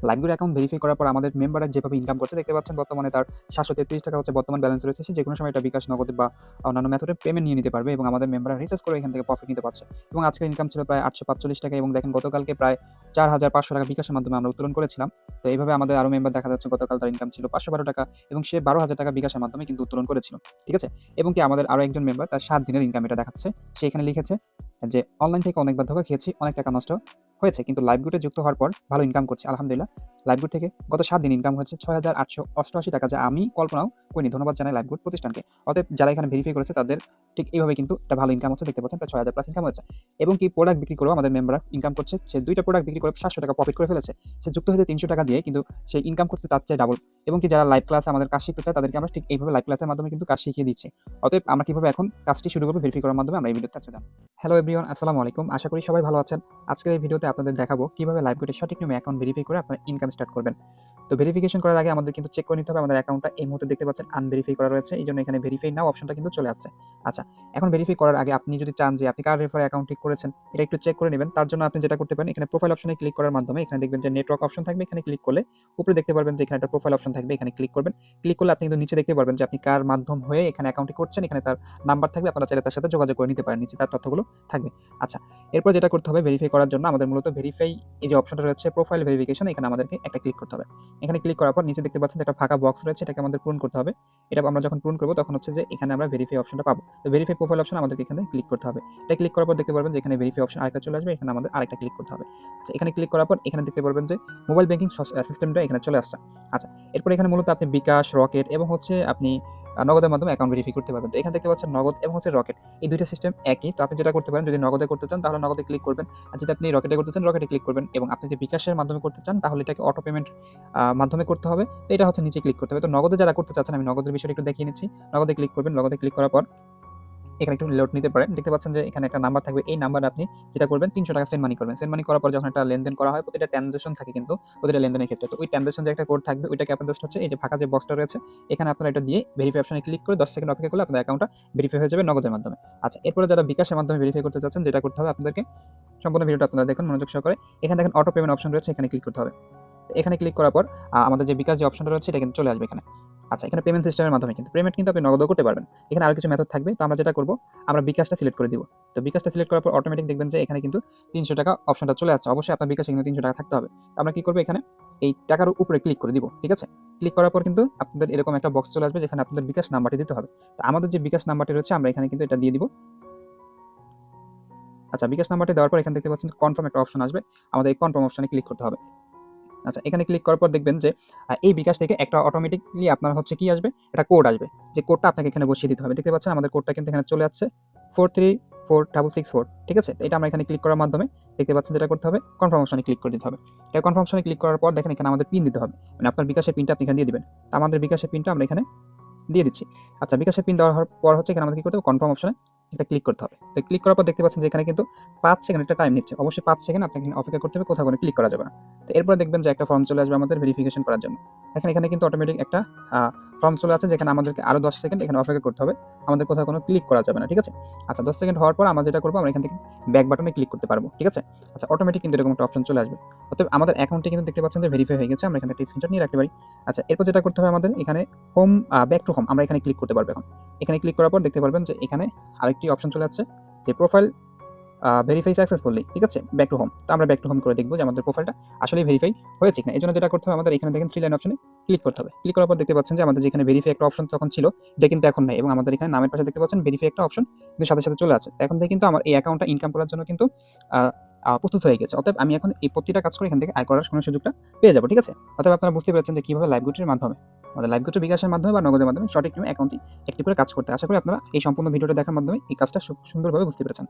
লাইভগুলো account verify করার পর আমাদের মেম্বাররা যেভাবে ইনকাম করছে দেখতে পাচ্ছেন, বর্তমানে তার 733 টাকা হচ্ছে বর্তমান ব্যালেন্স রয়েছে। সে যেকোনো সময় এটা বিকাশ, নগদ বা অন্যান্য মেথডে পেমেন্ট নিয়ে নিতে পারবে এবং আমাদের মেম্বাররা রিসার্চ করে এখান থেকে প্রফিট নিতে পারছে। এবং আজকের ইনকাম ছিল প্রায় 845 টাকা এবং দেখেন গতকালকে প্রায় 4,500 টাকা বিকাশের মাধ্যমে আমরা উত্তোলন করেছিলাম। তো এইভাবে আমাদের আরও মেম্বার দেখা যাচ্ছে গতকাল তার ইনকাম ছিল 512 টাকা এবং সে 12,000 টাকা বিকাশের মাধ্যমে কিন্তু উত্তোলন করেছিল। ঠিক আছে? এবং কি আমাদের আরও একজন মেম্বার তার 7 দিনের ইনকাম এটা দেখাচ্ছে। সে এখানে লিখেছে যে, "অনলাইন থেকে অনেকবার ধোঁকা খেয়েছি, অনেক টাকা নষ্ট হয়েছে। কিন্তু লাইভ গুটে যুক্ত হওয়ার পর ভালো ইনকাম করছি। আলহামদুলিল্লাহ। লাইভ গুড থেকে গত ৭ দিন ইনকাম হয়েছে ৬,৮৮৮ টাকা, যা আমি কল্পনাও করিনি। ধন্যবাদ জানাই লাইভ গুড প্রতিষ্ঠানকে।" অতএব যারা এখানে ভেরিফাই করেছে তাদের ঠিক এইভাবে কিন্তু একটা ভালো ইনকাম হচ্ছে। দেখতে পাচ্ছেন প্রায় ৬,০০০ প্লাস ইনকাম হয়েছে। এবং কি প্রোডাক্ট বিক্রি করেও আমাদের মেম্বাররা ইনকাম করছে। সে ২ টা প্রোডাক্ট বিক্রি করে ৭০০ টাকা প্রফিট করে ফেলেছে। সে যুক্ত হয়েছে ৩০০ টাকা দিয়ে, কিন্তু সে ইনকাম করছে তার চেয়ে ডাবল। এবং কি যারা লাইভ ক্লাসে আমাদের কাজ শিখতে চায় তাদেরকে আমরা ঠিক এইভাবে লাইভ ক্লাসের মাধ্যমে কিন্তু কাজ শিখিয়ে দিচ্ছি। অতএব আমরা কিভাবে এখন কাজটি শুরু করব ভেরিফাই করার মাধ্যমে আমরা এই ভিডিওতে আজকে জানব। হ্যালো এভরিওয়ান, আসসালামু আলাইকুম। আশা করি সবাই ভালো আছেন। আজকের এই ভিডিওতে আপনাদের দেখাবো কিভাবে লাইভ গুডের সঠিক নিয়মে অ্যাকাউন্ট ভেরিফাই করে আপনারা ইনকাম স্টার্ট করবেন। তো ভেরিফিকেশন করার আগে আমাদের কিন্তু চেক করে নিতে হবে আমাদের অ্যাকাউন্টটা এই মুহূর্তে দেখতে পাচ্ছেন আনভেরিফাই করা রয়েছে। এইজন্য এখানে ভেরিফাই নাও অপশনটা কিন্তু চলে আসছে। আচ্ছা, এখন ভেরিফাই করার আগে আপনি যদি চান যে আপনি কার রেফারে অ্যাকাউন্টটি করেছেন এটা একটু চেক করে নেবেন। তার জন্য আপনি যেটা করতে পারেন, এখানে প্রোফাইল অপশনে ক্লিক করার মাধ্যমে এখানে দেখবেন যে নেটওয়ার্ক অপশন থাকবে। এখানে ক্লিক করলে উপরে দেখতে পারবেন যে এখানে একটা প্রোফাইল অপশন থাকবে। এখানে ক্লিক করবেন। ক্লিক করলে আপনি কিন্তু নিচে দেখতে পারবেন যে আপনি কার মাধ্যম হয়ে এখানে অ্যাকাউন্টটি করছেন। এখানে তার নাম্বার থাকবে। আপনারা চাইলে তার সাথে যোগাযোগ করে নিতে পারেন। নিচে তার তথ্যগুলো থাকবে। আচ্ছা, এরপর যেটা করতে হবে ভেরিফাই করার জন্য আমাদের মূলত ভেরিফাই এই যে অপশনটা রয়েছে প্রোফাইল ভেরিফিকেশন, এখানে আমাদেরকে একটা ক্লিক করতে হবে। এখানে ক্লিক করার পর নিচে দেখতে পাচ্ছেন একটা ফাঁকা বক্স রয়েছে, এটাকে আমাদের পূরণ করতে হবে। এটা আমরা যখন পূরণ করব তখন হচ্ছে যে এখানে আমরা ভেরিফাই অপশনটা পাবো। তো ভেরিফাই প্রোফাইল অপশন আমাদেরকে এখানে ক্লিক করতে হবে। এটা ক্লিক করার পর দেখতে পারবেন যে এখানে ভেরিফাই অপশন আরেকটা চলে আসবে। এখানে আমাদের আরেকটা ক্লিক করতে হবে। আচ্ছা, এখানে ক্লিক করার পর এখানে দেখতে পারবেন যে মোবাইল ব্যাংকিং সিস্টেমটা এখানে চলে আসছে। আচ্ছা, এরপর এখানে মূলত আপনি বিকাশ, রকেট এবং হচ্ছে আপনি নগদের মাধ্যমে অ্যাকাউন্ট ভেরিফাই করতে পারবেন। তো এখানে দেখতে পাচ্ছেন নগদ এবং হচ্ছে রকেট। এই ২ টা সিস্টেম একই। তো আপনি যেটা করতে পারেন, যদি নগদে করতে চান তাহলে নগদে ক্লিক করবেন। আর যদি আপনি রকেটে করতে চান রকেটে ক্লিক করবেন এবং আপনি যদি বিকাশের মাধ্যমে করতে চান তাহলে এটাকে অটো পেমেন্ট মাধ্যমে করতে হবে। তো এটা হচ্ছে নিচে ক্লিক করতে হবে। তো নগদে যারা করতে চাচ্ছেন আমি নগদের বিষয়টা একটু দেখিয়ে নিচ্ছি। নগদে ক্লিক করবেন। নগদে ক্লিক করার পর এখানে একটু লোড নিতে পারেন। দেখতে পাচ্ছেন যে এখানে একটা নাম্বার থাকবে। এই নাম্বারে আপনি যেটা করবেন ৩০০ টাকা সেন্ড মানি করবেন। সেন্ড মানি করার পর যখন একটা লেনদেন করা হয়, প্রতিটা ট্রান্সেকশন থাকে কিন্তু প্রতিটা লেনদেনের ক্ষেত্রে। তো ওই ট্রান্সেকশন যে একটা কোড থাকবে ওইটাকে আপনার জাস্ট হচ্ছে এই যে ফাঁকা যে বক্সটা রয়েছে এখানে আপনারা এটা দিয়ে ভেরিফাই অপশনে ক্লিক করে ১০ সেকেন্ড অপেক্ষা করলে আপনার অ্যাকাউন্টটা ভেরিফাই হয়ে যাবে নগদের মাধ্যমে। আচ্ছা, এরপরে যারা বিকাশের মাধ্যমে ভেরিফাই করতে চাচ্ছেন যেটা করতে হবে আপনাদেরকে, সম্পূর্ণ ভিডিওটা আপনারা দেখুন মনোযোগ সহকারে। এখানে দেখেন অটো পেমেন্ট অপশন রয়েছে, এখানে ক্লিক করতে হবে। এখানে ক্লিক করার পর আমাদের যে বিকাশ যে অপশনটা রয়েছে এটা কিন্তু চলে আসবে এখানে। আচ্ছা, এখানে পেমেন্ট সিস্টেমের মাধ্যমে কিন্তু পেমেন্ট কিন্তু আপনি নগদও করতে পারবেন। এখানে আরো কিছু মেথড থাকবে। তো আমরা যেটা করব, আমরা বিকাশটা সিলেক্ট করে দিব। তো বিকাশটা সিলেক্ট করার পর অটোমেটিক দেখবেন যে এখানে কিন্তু ৩০০ টাকা অপশনটা চলে আসছে। অবশ্যই আপনার বিকাশে কিন্তু ৩০০ টাকা থাকতে হবে। তো আমরা কি করব, এখানে এই টাকার উপরে ক্লিক করে দিব। ঠিক আছে? ক্লিক করার পর কিন্তু আপনাদের এরকম একটা বক্স চলে আসবে যেখানে আপনাদের বিকাশ নাম্বারটি দিতে হবে। তো আমাদের যে বিকাশ নাম্বারটি রয়েছে আমরা এখানে কিন্তু এটা দিয়ে দিব। আচ্ছা, বিকাশ নাম্বারটি দেওয়ার পর এখানে দেখতে পাচ্ছেন কনফার্ম একটা অপশন আসবে। আমাদের এই কনফার্ম অপশনে ক্লিক করতে হবে। আচ্ছা, এখানে ক্লিক করার পর দেখবেন যে এই বিকাশ থেকে একটা অটোমেটিকলি আপনার হচ্ছে কি আসবে, একটা কোড আসবে। যে কোডটা আপনাকে এখানে বসিয়ে দিতে হবে। দেখতে পাচ্ছেন আমাদের কোডটা কিন্তু এখানে চলে যাচ্ছে 434664। ঠিক আছে? তো এটা আমরা এখানে ক্লিক করার মাধ্যমে দেখতে পাচ্ছেন যেটা করতে হবে কনফার্ম অপশনে ক্লিক করে দিতে হবে। এটা কনফার্ম অপশনে ক্লিক করার পর দেখেন এখানে আমাদের পিন দিতে হবে। মানে আপনার বিকাশের পিনটা আপনি এখানে দিয়ে দিবেন। তো আমাদের বিকাশের পিনটা আমরা এখানে দিয়ে দিচ্ছি। আচ্ছা, বিকাশের পিন দেওয়ার পর হচ্ছে এখানে আমাদের কি করতে হবে, কনফার্ম অপশনে এটা ক্লিক করতে হবে। তো ক্লিক করার পর দেখতে পাচ্ছেন যে এখানে কিন্তু ৫ সেকেন্ড একটা টাইম নিচ্ছে। অবশ্যই ৫ সেকেন্ড আপনাকে এখানে অপেক্ষা করতে হবে, কোথাও কোনো ক্লিক করা যাবে না। তো এরপরে দেখবেন যে একটা ফর্ম চলে আসবে আমাদের ভেরিফিকেশন করার জন্য। দেখেন এখানে কিন্তু অটোমেটিক একটা ফর্ম চলে আসছে যেখানে আমাদেরকে আরো ১০ সেকেন্ড এখানে অপেক্ষা করতে হবে। আমাদের কোথাও কোনো ক্লিক করা যাবে না। ঠিক আছে? আচ্ছা, ১০ সেকেন্ড হওয়ার পর আমরা যেটা করব, আমরা এখান থেকে ব্যাক বাটনে ক্লিক করতে পারবো। ঠিক আছে? আচ্ছা, অটোমেটিক কিন্তু এরকম একটা অপশন চলে আসবে। অতএব আমাদের অ্যাকাউন্টটি কিন্তু দেখতে পাচ্ছেন যে ভেরিফাই হয়ে গেছে। আমরা এখান থেকে একটা স্ক্রিনশট নিয়ে রাখতে পারি। আচ্ছা, এরপর যেটা করতে হবে আমাদের এখানে হোম ব্যাক টু হোম আমরা এখানে ক্লিক করতে পারবো এখন। এখানে ক্লিক করার পর দেখতে পারবেন যে এখানে আরেকটি অপশন চলে যাচ্ছে যে প্রোফাইল ভেরিফাই সাকসেসফুলি। ঠিক আছে? Back to home. তো আমরা ব্যাক টু হোম করে দেখব যে আমাদের প্রোফাইলটা আসলেই ভেরিফাই হয়েছে কিনা। এজন্য যেটা করতে হবে আমাদের এখানে দেখেন 3 লাইন অপশনে ক্লিক করতে হবে। ক্লিক করার পর দেখতে পাচ্ছেন যে আমাদের যেখানে ভেরিফাই একটা অপশন তখন ছিল, এটা কিন্তু এখন নাই এবং আমাদের এখানে নামের পাশে দেখতে পাচ্ছেন ভেরিফাই একটা অপশন কিন্তু সাথে, সাথে চলে আসে। এখন থেকে কিন্তু আমার এই অ্যাকাউন্টটা ইনকাম করার জন্য কিন্তু আ আ প্রস্তুত হয়ে গেছে। অতএব আমি এখন এই প্রতিটা কাজ করে এখান থেকে আয় করার সুযোগটা পেয়ে যাব। ঠিক আছে? অতএব আপনারা বুঝতে পেরেছেন যে কিভাবে লাইভগুটির মাধ্যমে, আমাদের লাইভগুটি বিকাশের মাধ্যমে বা নগদের মাধ্যমে সঠিক নিয়মে অ্যাকাউন্টটি অ্যাক্টিভ করে কাজ করতে। আশা করি আপনারা এই সম্পূর্ণ ভিডিওটা দেখার মাধ্যমে এই কাজটা সুন্দরভাবে বুঝতে পেরেছেন।